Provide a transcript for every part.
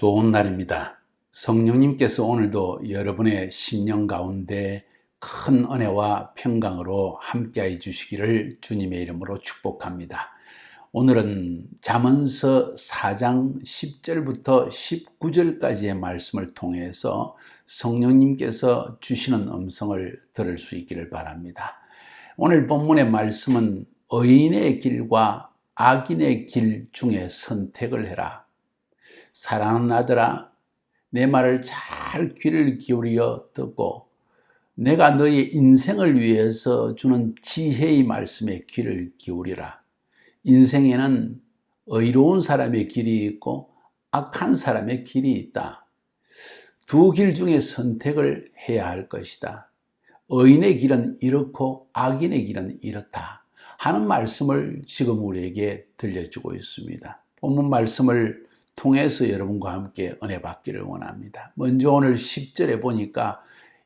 좋은 날입니다. 성령님께서 오늘도 여러분의 심령 가운데 큰 은혜와 평강으로 함께해 주시기를 주님의 이름으로 축복합니다. 오늘은 잠언서 4장 10절부터 19절까지의 말씀을 통해서 성령님께서 주시는 음성을 들을 수 있기를 바랍니다. 오늘 본문의 말씀은 의인의 길과 악인의 길 중에 선택을 해라. 사랑하는 아들아, 내 말을 잘 귀를 기울여 듣고 내가 너의 인생을 위해서 주는 지혜의 말씀에 귀를 기울이라. 인생에는 의로운 사람의 길이 있고 악한 사람의 길이 있다. 두 길 중에 선택을 해야 할 것이다. 의인의 길은 이렇고 악인의 길은 이렇다 하는 말씀을 지금 우리에게 들려주고 있습니다. 본문 말씀을 통해서 여러분과 함께 은혜 받기를 원합니다. 먼저 오늘 10절에 보니까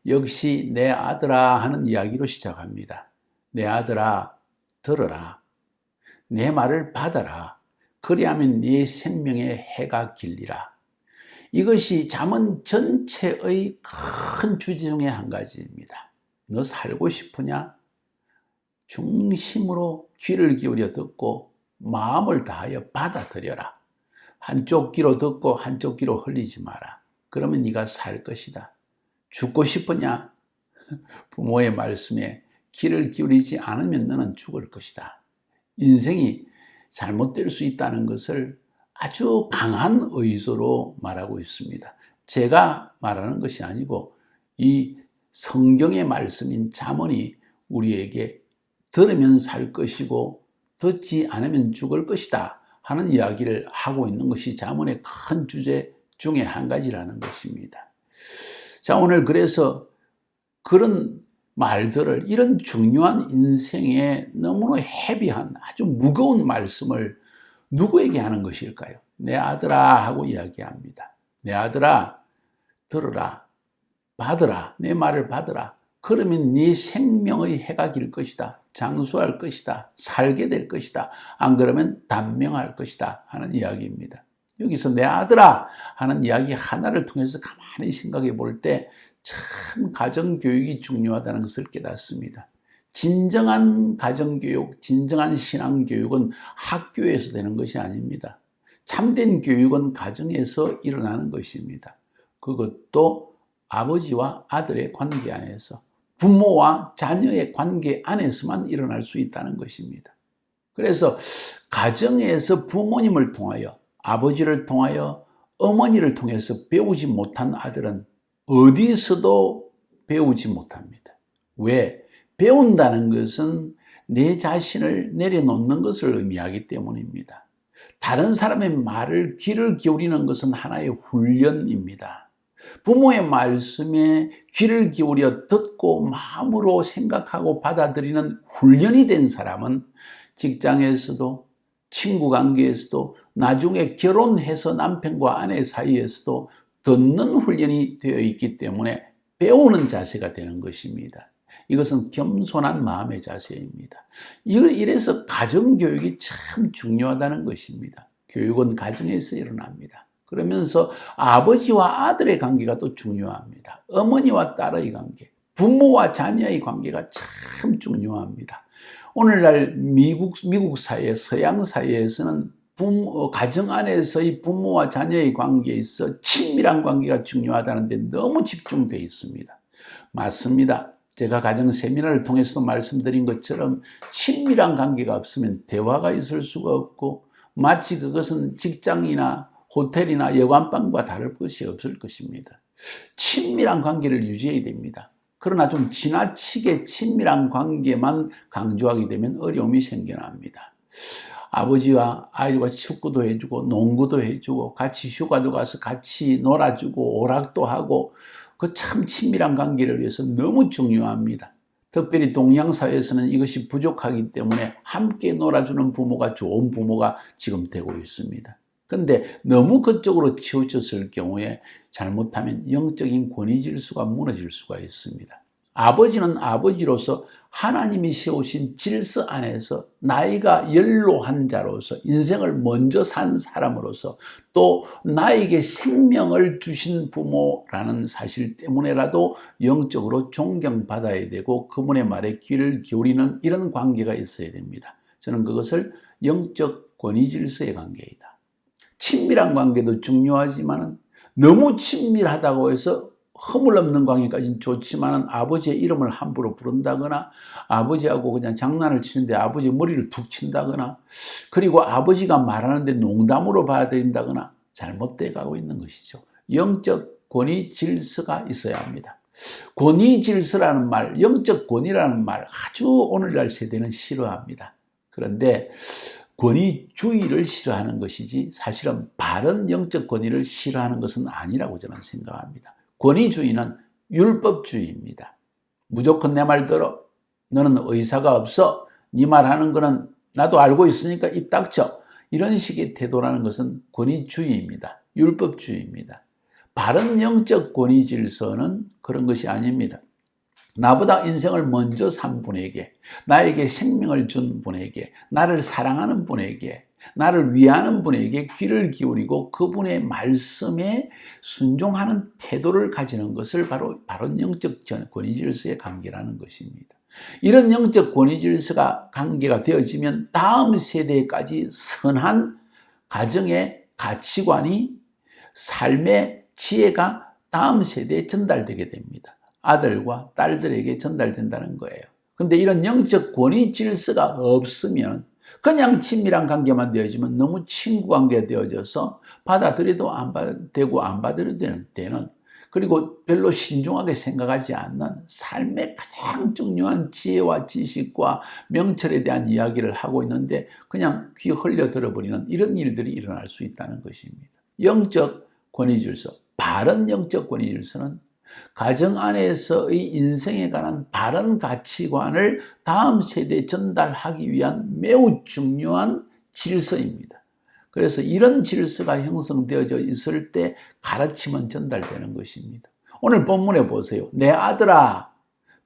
역시 내 아들아 하는 이야기로 시작합니다. 내 아들아 들으라. 내 말을 받아라. 그리하면 네 생명의 해가 길리라. 이것이 잠언 전체의 큰 주제 중에 한 가지입니다. 너 살고 싶으냐? 중심으로 귀를 기울여 듣고 마음을 다하여 받아들여라. 한쪽 귀로 듣고 한쪽 귀로 흘리지 마라. 그러면 네가 살 것이다. 죽고 싶으냐? 부모의 말씀에 귀를 기울이지 않으면 너는 죽을 것이다. 인생이 잘못될 수 있다는 것을 아주 강한 의도로 말하고 있습니다. 제가 말하는 것이 아니고 이 성경의 말씀인 잠언이 우리에게 들으면 살 것이고 듣지 않으면 죽을 것이다 하는 이야기를 하고 있는 것이 잠언의 큰 주제 중에 한 가지라는 것입니다. 자, 오늘 그래서 그런 말들을, 이런 중요한 인생에 너무나 헤비한 아주 무거운 말씀을 누구에게 하는 것일까요? 내 아들아 하고 이야기합니다. 내 아들아 들으라, 받으라, 내 말을 받으라. 그러면 네 생명의 해가 길 것이다. 장수할 것이다. 살게 될 것이다. 안 그러면 단명할 것이다 하는 이야기입니다. 여기서 내 아들아 하는 이야기 하나를 통해서 가만히 생각해 볼 때 참 가정교육이 중요하다는 것을 깨닫습니다. 진정한 가정교육, 진정한 신앙교육은 학교에서 되는 것이 아닙니다. 참된 교육은 가정에서 일어나는 것입니다. 그것도 아버지와 아들의 관계 안에서, 부모와 자녀의 관계 안에서만 일어날 수 있다는 것입니다. 그래서 가정에서 부모님을 통하여, 아버지를 통하여, 어머니를 통해서 배우지 못한 아들은 어디서도 배우지 못합니다. 왜? 배운다는 것은 내 자신을 내려놓는 것을 의미하기 때문입니다. 다른 사람의 말을 귀를 기울이는 것은 하나의 훈련입니다. 부모의 말씀에 귀를 기울여 듣고 마음으로 생각하고 받아들이는 훈련이 된 사람은 직장에서도, 친구 관계에서도, 나중에 결혼해서 남편과 아내 사이에서도 듣는 훈련이 되어 있기 때문에 배우는 자세가 되는 것입니다. 이것은 겸손한 마음의 자세입니다. 이래서 가정교육이 참 중요하다는 것입니다. 교육은 가정에서 일어납니다. 그러면서 아버지와 아들의 관계가 또 중요합니다. 어머니와 딸의 관계, 부모와 자녀의 관계가 참 중요합니다. 오늘날 미국 사회, 서양 사회에서는 가정 안에서의 부모와 자녀의 관계에 있어 친밀한 관계가 중요하다는 데 너무 집중되어 있습니다. 맞습니다. 제가 가정 세미나를 통해서도 말씀드린 것처럼 친밀한 관계가 없으면 대화가 있을 수가 없고 마치 그것은 직장이나 호텔이나 여관방과 다를 것이 없을 것입니다. 친밀한 관계를 유지해야 됩니다. 그러나 좀 지나치게 친밀한 관계만 강조하게 되면 어려움이 생겨납니다. 아버지와 아이들과 축구도 해주고 농구도 해주고 같이 휴가도 가서 같이 놀아주고 오락도 하고 그 참 친밀한 관계를 위해서 너무 중요합니다. 특별히 동양사회에서는 이것이 부족하기 때문에 함께 놀아주는 부모가 좋은 부모가 지금 되고 있습니다. 그런데 너무 그쪽으로 치우쳤을 경우에 잘못하면 영적인 권위 질서가 무너질 수가 있습니다. 아버지는 아버지로서 하나님이 세우신 질서 안에서 나이가 연로한 자로서 인생을 먼저 산 사람으로서 또 나에게 생명을 주신 부모라는 사실 때문에라도 영적으로 존경받아야 되고 그분의 말에 귀를 기울이는 이런 관계가 있어야 됩니다. 저는 그것을 영적 권위 질서의 관계이다. 친밀한 관계도 중요하지만 너무 친밀하다고 해서 허물없는 관계까지는 좋지만 아버지의 이름을 함부로 부른다거나 아버지하고 그냥 장난을 치는데 아버지 머리를 툭 친다거나 그리고 아버지가 말하는데 농담으로 받아들인다거나 잘못돼 가고 있는 것이죠. 영적 권위 질서가 있어야 합니다. 권위 질서라는 말, 영적 권위라는 말 아주 오늘날 세대는 싫어합니다. 그런데 권위주의를 싫어하는 것이지 사실은 바른 영적 권위를 싫어하는 것은 아니라고 저는 생각합니다. 권위주의는 율법주의입니다. 무조건 내 말 들어. 너는 의사가 없어. 네 말하는 거는 나도 알고 있으니까 입 닥쳐. 이런 식의 태도라는 것은 권위주의입니다. 율법주의입니다. 바른 영적 권위 질서는 그런 것이 아닙니다. 나보다 인생을 먼저 산 분에게, 나에게 생명을 준 분에게, 나를 사랑하는 분에게, 나를 위하는 분에게 귀를 기울이고 그분의 말씀에 순종하는 태도를 가지는 것을 바로 바른 영적 권위 질서의 관계라는 것입니다. 이런 영적 권위 질서가 관계가 되어지면 다음 세대까지 선한 가정의 가치관이 삶의 지혜가 다음 세대에 전달되게 됩니다. 아들과 딸들에게 전달된다는 거예요. 근데 이런 영적 권위 질서가 없으면 그냥 친밀한 관계만 되어지면 너무 친구 관계가 되어져서 받아들여도 안 되고 안 받아들여도 되는 그리고 별로 신중하게 생각하지 않는 삶의 가장 중요한 지혜와 지식과 명철에 대한 이야기를 하고 있는데 그냥 귀 흘려 들어버리는 이런 일들이 일어날 수 있다는 것입니다. 영적 권위 질서, 바른 영적 권위 질서는 가정 안에서의 인생에 관한 바른 가치관을 다음 세대에 전달하기 위한 매우 중요한 질서입니다. 그래서 이런 질서가 형성되어져 있을 때 가르침은 전달되는 것입니다. 오늘 본문에 보세요. 내 아들아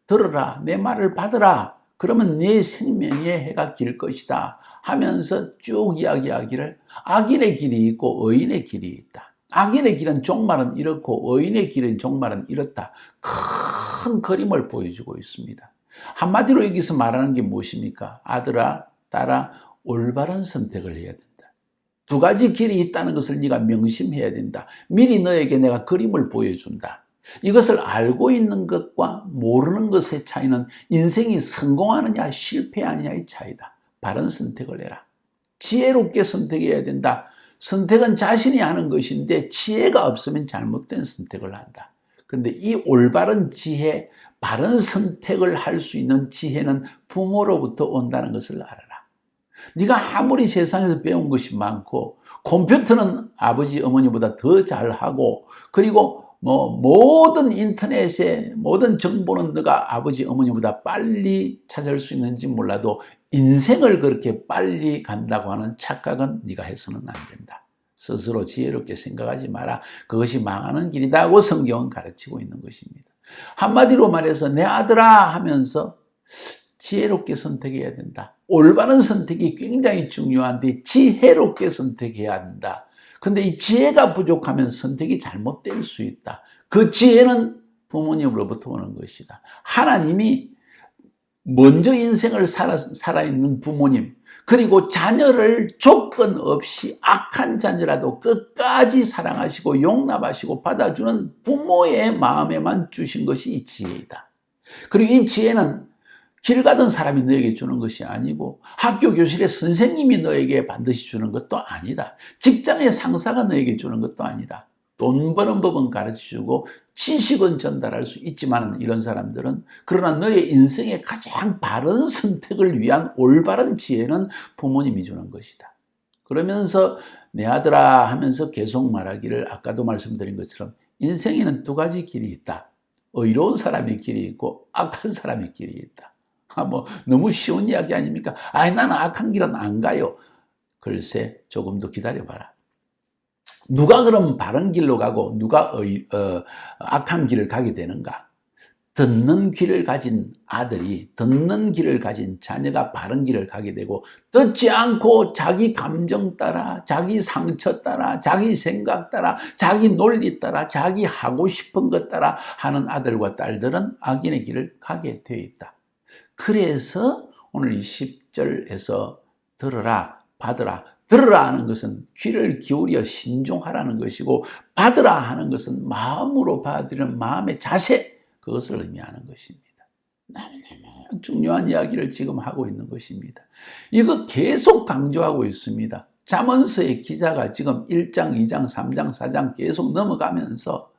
들으라, 내 말을 받으라. 그러면 네 생명의 해가 길 것이다 하면서 쭉 이야기하기를 악인의 길이 있고 의인의 길이 있다. 악인의 길은 종말은 이렇고 의인의 길은 종말은 이렇다. 큰 그림을 보여주고 있습니다. 한마디로 여기서 말하는 게 무엇입니까? 아들아, 딸아, 올바른 선택을 해야 된다. 두 가지 길이 있다는 것을 네가 명심해야 된다. 미리 너에게 내가 그림을 보여준다. 이것을 알고 있는 것과 모르는 것의 차이는 인생이 성공하느냐 실패하느냐의 차이다. 바른 선택을 해라. 지혜롭게 선택해야 된다. 선택은 자신이 하는 것인데 지혜가 없으면 잘못된 선택을 한다. 그런데 이 올바른 지혜, 바른 선택을 할 수 있는 지혜는 부모로부터 온다는 것을 알아라. 네가 아무리 세상에서 배운 것이 많고 컴퓨터는 아버지 어머니보다 더 잘하고 그리고 모든 인터넷의 모든 정보는 네가 아버지 어머니보다 빨리 찾을 수 있는지 몰라도 인생을 그렇게 빨리 간다고 하는 착각은 네가 해서는 안 된다. 스스로 지혜롭게 생각하지 마라. 그것이 망하는 길이다고 성경은 가르치고 있는 것입니다. 한마디로 말해서 내 아들아 하면서 지혜롭게 선택해야 된다. 올바른 선택이 굉장히 중요한데 지혜롭게 선택해야 한다. 근데 이 지혜가 부족하면 선택이 잘못될 수 있다. 그 지혜는 부모님으로부터 오는 것이다. 하나님이 먼저 인생을 살아있는 부모님, 그리고 자녀를 조건 없이 악한 자녀라도 끝까지 사랑하시고 용납하시고 받아주는 부모의 마음에만 주신 것이 이 지혜이다. 그리고 이 지혜는 길 가던 사람이 너에게 주는 것이 아니고 학교 교실의 선생님이 너에게 반드시 주는 것도 아니다. 직장의 상사가 너에게 주는 것도 아니다. 돈 버는 법은 가르쳐주고 지식은 전달할 수 있지만 이런 사람들은 그러나 너의 인생의 가장 바른 선택을 위한 올바른 지혜는 부모님이 주는 것이다. 그러면서 내 아들아 하면서 계속 말하기를 아까도 말씀드린 것처럼 인생에는 두 가지 길이 있다. 의로운 사람의 길이 있고 악한 사람의 길이 있다. 너무 쉬운 이야기 아닙니까? 나는 악한 길은 안 가요. 글쎄 조금 더 기다려봐라. 누가 그럼 바른 길로 가고 누가 악한 길을 가게 되는가? 듣는 귀를 가진 아들이, 듣는 귀를 가진 자녀가 바른 길을 가게 되고, 듣지 않고 자기 감정 따라, 자기 상처 따라, 자기 생각 따라, 자기 논리 따라, 자기 하고 싶은 것 따라 하는 아들과 딸들은 악인의 길을 가게 되어 있다. 그래서 오늘 이 10절에서 들으라, 받으라. 들으라 하는 것은 귀를 기울여 신중하라는 것이고, 받으라 하는 것은 마음으로 받아들이는 마음의 자세, 그것을 의미하는 것입니다. 너무너무 중요한 이야기를 지금 하고 있는 것입니다. 이거 계속 강조하고 있습니다. 잠언서의 기자가 지금 1장, 2장, 3장, 4장 계속 넘어가면서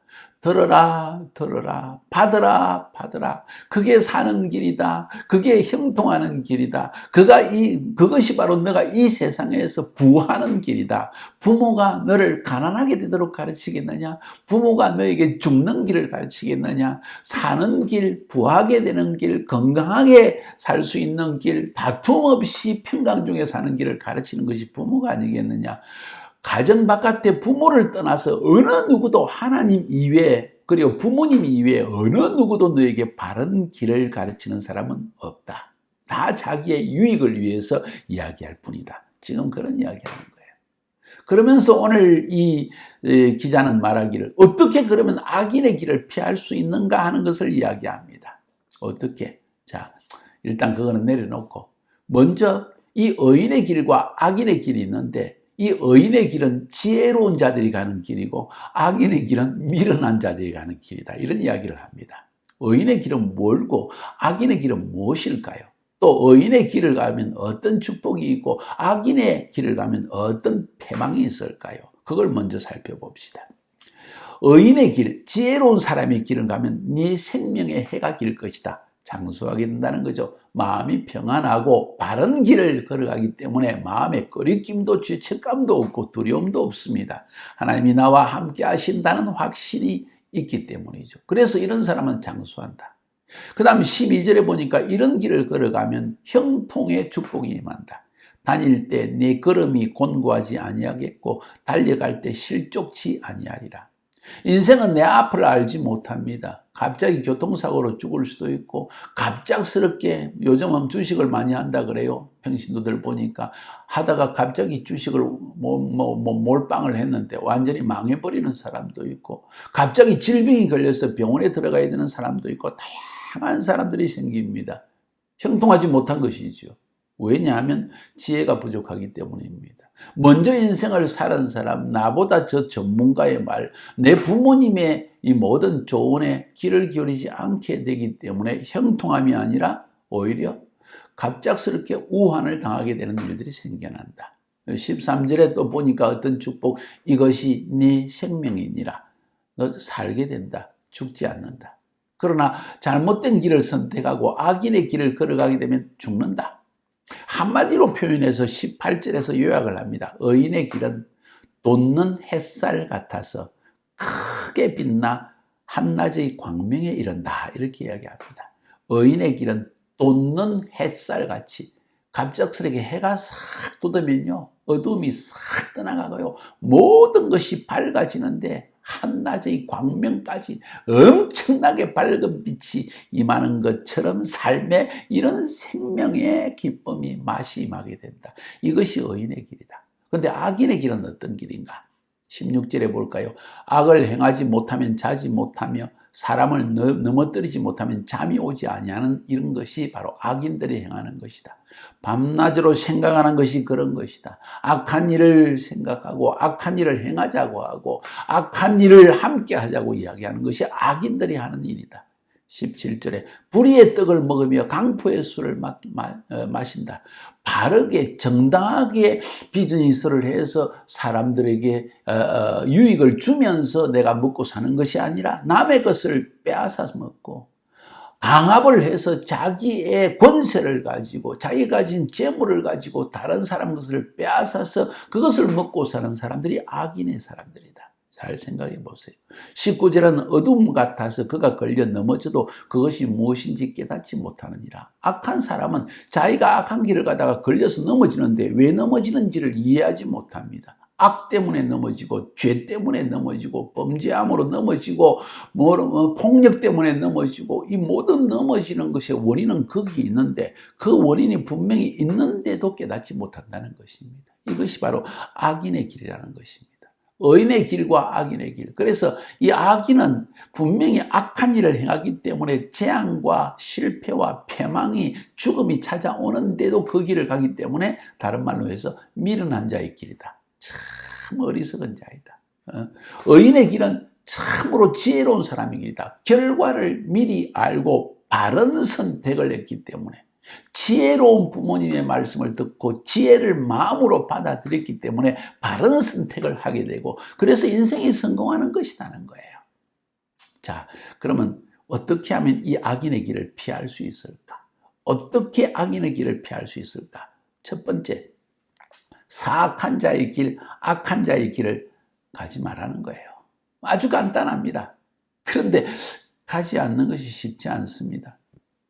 들으라, 들으라, 받으라, 받으라. 그게 사는 길이다. 그게 형통하는 길이다. 그것이 바로 너가 이 세상에서 부하는 길이다. 부모가 너를 가난하게 되도록 가르치겠느냐? 부모가 너에게 죽는 길을 가르치겠느냐? 사는 길, 부하게 되는 길, 건강하게 살 수 있는 길, 다툼 없이 평강 중에 사는 길을 가르치는 것이 부모가 아니겠느냐? 가정 바깥에 부모를 떠나서 어느 누구도 하나님 이외에, 그리고 부모님 이외에 어느 누구도 너에게 바른 길을 가르치는 사람은 없다. 다 자기의 유익을 위해서 이야기할 뿐이다. 지금 그런 이야기하는 거예요. 그러면서 오늘 이 기자는 말하기를, 어떻게 그러면 악인의 길을 피할 수 있는가 하는 것을 이야기합니다. 어떻게? 자, 일단 그거는 내려놓고, 먼저 이 의인의 길과 악인의 길이 있는데, 이 의인의 길은 지혜로운 자들이 가는 길이고, 악인의 길은 미련한 자들이 가는 길이다. 이런 이야기를 합니다. 의인의 길은 뭘고 악인의 길은 무엇일까요? 또 의인의 길을 가면 어떤 축복이 있고 악인의 길을 가면 어떤 패망이 있을까요? 그걸 먼저 살펴봅시다. 의인의 길, 지혜로운 사람의 길을 가면 네 생명에 해가 길 것이다. 장수하게 된다는 거죠. 마음이 평안하고 바른 길을 걸어가기 때문에 마음에 꺼리낌도 죄책감도 없고 두려움도 없습니다. 하나님이 나와 함께 하신다는 확신이 있기 때문이죠. 그래서 이런 사람은 장수한다. 그 다음 12절에 보니까 이런 길을 걸어가면 형통의 축복이 임한다. 다닐 때 내 걸음이 곤고하지 아니하겠고 달려갈 때 실족치 아니하리라. 인생은 내 앞을 알지 못합니다. 갑자기 교통사고로 죽을 수도 있고, 갑작스럽게, 요즘은 주식을 많이 한다 그래요. 평신도들 보니까 하다가 갑자기 주식을 몰빵을 했는데 완전히 망해버리는 사람도 있고, 갑자기 질병이 걸려서 병원에 들어가야 되는 사람도 있고, 다양한 사람들이 생깁니다. 형통하지 못한 것이죠. 왜냐하면 지혜가 부족하기 때문입니다. 먼저 인생을 살은 사람, 나보다 저 전문가의 말, 내 부모님의 이 모든 조언에 귀를 기울이지 않게 되기 때문에 형통함이 아니라 오히려 갑작스럽게 우환을 당하게 되는 일들이 생겨난다. 13절에 또 보니까 어떤 축복, 이것이 네 생명이니라. 너 살게 된다. 죽지 않는다. 그러나 잘못된 길을 선택하고 악인의 길을 걸어가게 되면 죽는다. 한마디로 표현해서 18절에서 요약을 합니다. 의인의 길은 돋는 햇살 같아서 크게 빛나 한낮의 광명에 이른다. 이렇게 이야기합니다. 의인의 길은 돋는 햇살같이 갑작스럽게 해가 싹 돋으면요, 어둠이 싹 떠나가고요, 모든 것이 밝아지는데 한낮의 광명까지 엄청나게 밝은 빛이 임하는 것처럼 삶에 이런 생명의 기쁨이 맛이 임하게 된다. 이것이 의인의 길이다. 그런데 악인의 길은 어떤 길인가? 16절에 볼까요? 악을 행하지 못하면 자지 못하며 사람을 넘어뜨리지 못하면 잠이 오지 아니하는 이런 것이 바로 악인들이 행하는 것이다. 밤낮으로 생각하는 것이 그런 것이다. 악한 일을 생각하고 악한 일을 행하자고 하고 악한 일을 함께 하자고 이야기하는 것이 악인들이 하는 일이다. 17절에 불의의 떡을 먹으며 강포의 술을 마신다. 바르게 정당하게 비즈니스를 해서 사람들에게 유익을 주면서 내가 먹고 사는 것이 아니라 남의 것을 빼앗아서 먹고 강압을 해서 자기의 권세를 가지고 자기가 가진 재물을 가지고 다른 사람 것을 빼앗아서 그것을 먹고 사는 사람들이 악인의 사람들이다. 잘 생각해 보세요. 19절은 어둠 같아서 그가 걸려 넘어져도 그것이 무엇인지 깨닫지 못하느니라. 악한 사람은 자기가 악한 길을 가다가 걸려서 넘어지는데 왜 넘어지는지를 이해하지 못합니다. 악 때문에 넘어지고, 죄 때문에 넘어지고, 범죄함으로 넘어지고, 폭력 때문에 넘어지고, 이 모든 넘어지는 것의 원인은 거기 있는데, 그 원인이 분명히 있는데도 깨닫지 못한다는 것입니다. 이것이 바로 악인의 길이라는 것입니다. 의인의 길과 악인의 길. 그래서 이 악인은 분명히 악한 일을 행하기 때문에 재앙과 실패와 패망이, 죽음이 찾아오는데도 그 길을 가기 때문에 다른 말로 해서 미련한 자의 길이다. 참 어리석은 자이다. 의인의 길은 참으로 지혜로운 사람의 길이다. 결과를 미리 알고 바른 선택을 했기 때문에, 지혜로운 부모님의 말씀을 듣고 지혜를 마음으로 받아들였기 때문에 바른 선택을 하게 되고, 그래서 인생이 성공하는 것이라는 거예요. 자, 그러면 어떻게 하면 이 악인의 길을 피할 수 있을까? 어떻게 악인의 길을 피할 수 있을까? 첫 번째, 사악한 자의 길, 악한 자의 길을 가지 말라는 거예요. 아주 간단합니다. 그런데 가지 않는 것이 쉽지 않습니다.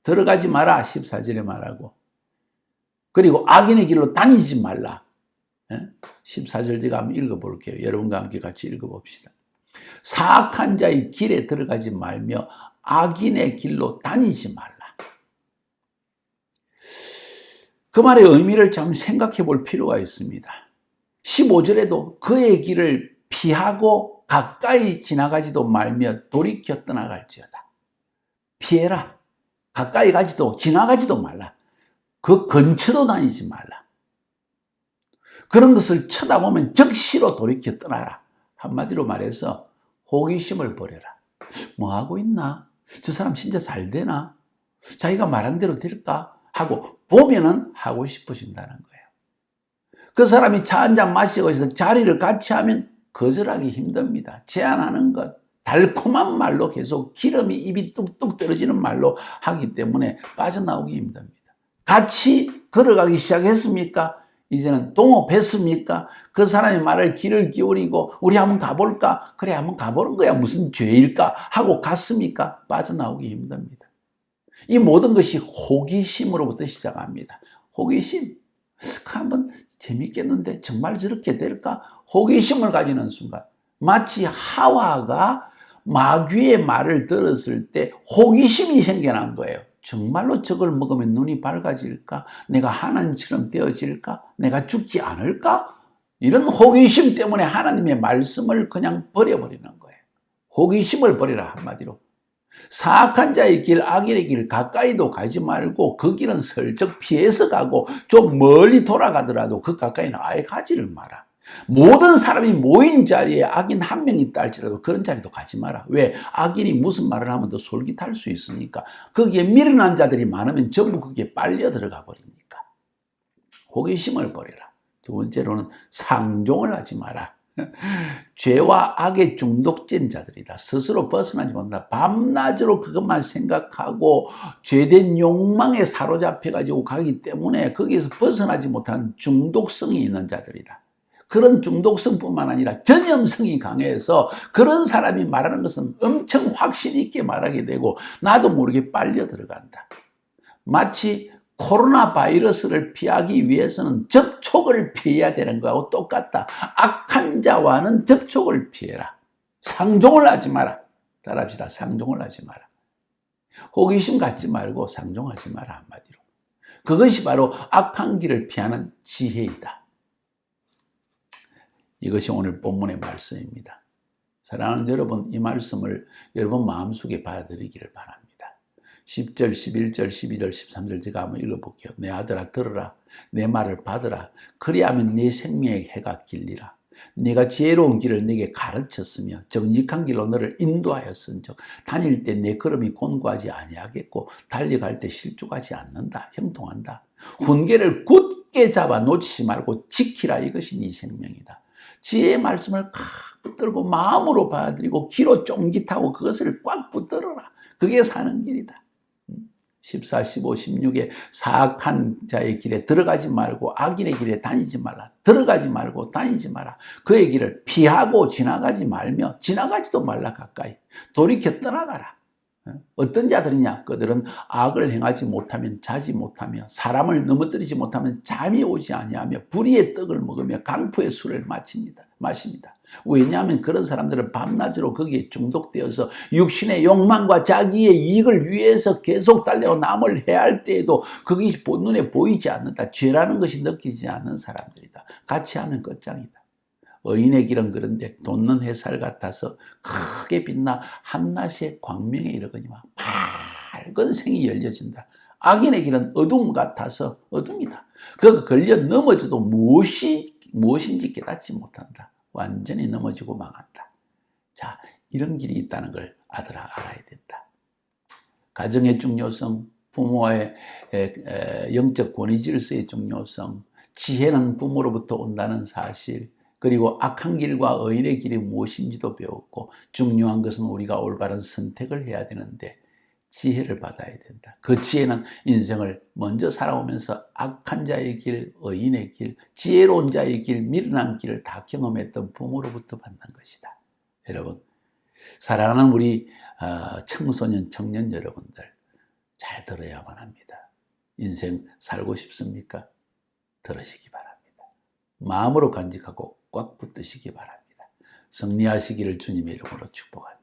들어가지 마라 14절에 말하고, 그리고 악인의 길로 다니지 말라. 14절 제가 한번 읽어볼게요. 여러분과 함께 같이 읽어봅시다. 사악한 자의 길에 들어가지 말며 악인의 길로 다니지 말라. 그 말의 의미를 좀 생각해 볼 필요가 있습니다. 15절에도 그의 길을 피하고 가까이 지나가지도 말며 돌이켜 떠나갈지어다. 피해라. 가까이 가지도 지나가지도 말라. 그 근처도 다니지 말라. 그런 것을 쳐다보면 즉시로 돌이켜 떠나라. 한마디로 말해서 호기심을 버려라. 뭐 하고 있나? 저 사람 진짜 잘 되나? 자기가 말한 대로 될까? 하고 보면은 하고 싶어진다는 거예요. 그 사람이 차 한잔 마시고 있어서 자리를 같이 하면 거절하기 힘듭니다. 제안하는 것, 달콤한 말로 계속 기름이 입이 뚝뚝 떨어지는 말로 하기 때문에 빠져나오기 힘듭니다. 같이 걸어가기 시작했습니까? 이제는 동업했습니까? 그 사람의 말을 귀를 기울이고 우리 한번 가볼까? 그래, 한번 가보는 거야. 무슨 죄일까? 하고 갔습니까? 빠져나오기 힘듭니다. 이 모든 것이 호기심으로부터 시작합니다. 호기심. 한번 재밌겠는데 정말 저렇게 될까? 호기심을 가지는 순간, 마치 하와가 마귀의 말을 들었을 때 호기심이 생겨난 거예요. 정말로 저걸 먹으면 눈이 밝아질까? 내가 하나님처럼 되어질까? 내가 죽지 않을까? 이런 호기심 때문에 하나님의 말씀을 그냥 버려버리는 거예요. 호기심을 버리라, 한마디로. 사악한 자의 길, 악인의 길 가까이도 가지 말고 그 길은 슬쩍 피해서 가고 좀 멀리 돌아가더라도 그 가까이는 아예 가지를 마라. 모든 사람이 모인 자리에 악인 한 명 있다 할지라도 그런 자리도 가지 마라. 왜? 악인이 무슨 말을 하면 더 솔깃할 수 있으니까. 거기에 미련한 자들이 많으면 전부 거기에 빨려 들어가 버리니까. 호기심을 버려라. 두 번째로는 상종을 하지 마라. 죄와 악에 중독된 자들이다. 스스로 벗어나지 못한다. 밤낮으로 그것만 생각하고 죄된 욕망에 사로잡혀가지고 가기 때문에 거기에서 벗어나지 못한 중독성이 있는 자들이다. 그런 중독성뿐만 아니라 전염성이 강해서 그런 사람이 말하는 것은 엄청 확신 있게 말하게 되고 나도 모르게 빨려 들어간다. 마치 코로나 바이러스를 피하기 위해서는 접촉을 피해야 되는 거하고 똑같다. 악한 자와는 접촉을 피해라. 상종을 하지 마라. 따라합시다. 상종을 하지 마라. 호기심 갖지 말고 상종하지 마라, 한마디로. 그것이 바로 악한 길을 피하는 지혜이다. 이것이 오늘 본문의 말씀입니다. 사랑하는 여러분, 이 말씀을 여러분 마음속에 받아들이기를 바랍니다. 10절, 11절, 12절, 13절 제가 한번 읽어볼게요. 내 아들아 들으라. 내 말을 받으라. 그리하면 네 생명의 해가 길리라. 네가 지혜로운 길을 내게 가르쳤으며 정직한 길로 너를 인도하였은즉 다닐 때 내 걸음이 곤고하지 아니하겠고 달려갈 때 실족하지 않는다. 형통한다. 훈계를 굳게 잡아 놓치지 말고 지키라. 이것이 네 생명이다. 지혜의 말씀을 칵 붙들고 마음으로 받아들이고 귀로 쫑깃하고 그것을 꽉 붙들어라. 그게 사는 길이다. 14, 15, 16에 사악한 자의 길에 들어가지 말고 악인의 길에 다니지 말라. 들어가지 말고 다니지 마라. 그의 길을 피하고 지나가지 말며 지나가지도 말라. 가까이 돌이켜 떠나가라. 어떤 자들이냐? 그들은 악을 행하지 못하면 자지 못하며 사람을 넘어뜨리지 못하면 잠이 오지 아니하며 불의의 떡을 먹으며 강포의 술을 마십니다. 왜냐하면 그런 사람들은 밤낮으로 거기에 중독되어서 육신의 욕망과 자기의 이익을 위해서 계속 달려 남을 해할 때에도 그것이 눈에 보이지 않는다. 죄라는 것이 느끼지 않는 사람들이다. 같이 하면 끝장이다. 의인의 길은 그런데 돋는 햇살 같아서 크게 빛나 한낮의 광명에 이르거니와 밝은 생이 열려진다. 악인의 길은 어둠 같아서 어둠이다. 그가 걸려 넘어져도 무엇인지 깨닫지 못한다. 완전히 넘어지고 망한다. 자, 이런 길이 있다는 걸 아들아 알아야 된다. 가정의 중요성, 부모의 영적 권위 질서의 중요성, 지혜는 부모로부터 온다는 사실, 그리고 악한 길과 의인의 길이 무엇인지도 배웠고, 중요한 것은 우리가 올바른 선택을 해야 되는데 지혜를 받아야 된다. 그 지혜는 인생을 먼저 살아오면서 악한 자의 길, 의인의 길, 지혜로운 자의 길, 미련한 길을 다 경험했던 부모로부터 받는 것이다. 여러분, 사랑하는 우리 청소년, 청년 여러분들 잘 들어야만 합니다. 인생 살고 싶습니까? 들으시기 바랍니다. 마음으로 간직하고 꽉 붙드시기 바랍니다. 승리하시기를 주님의 이름으로 축복합니다.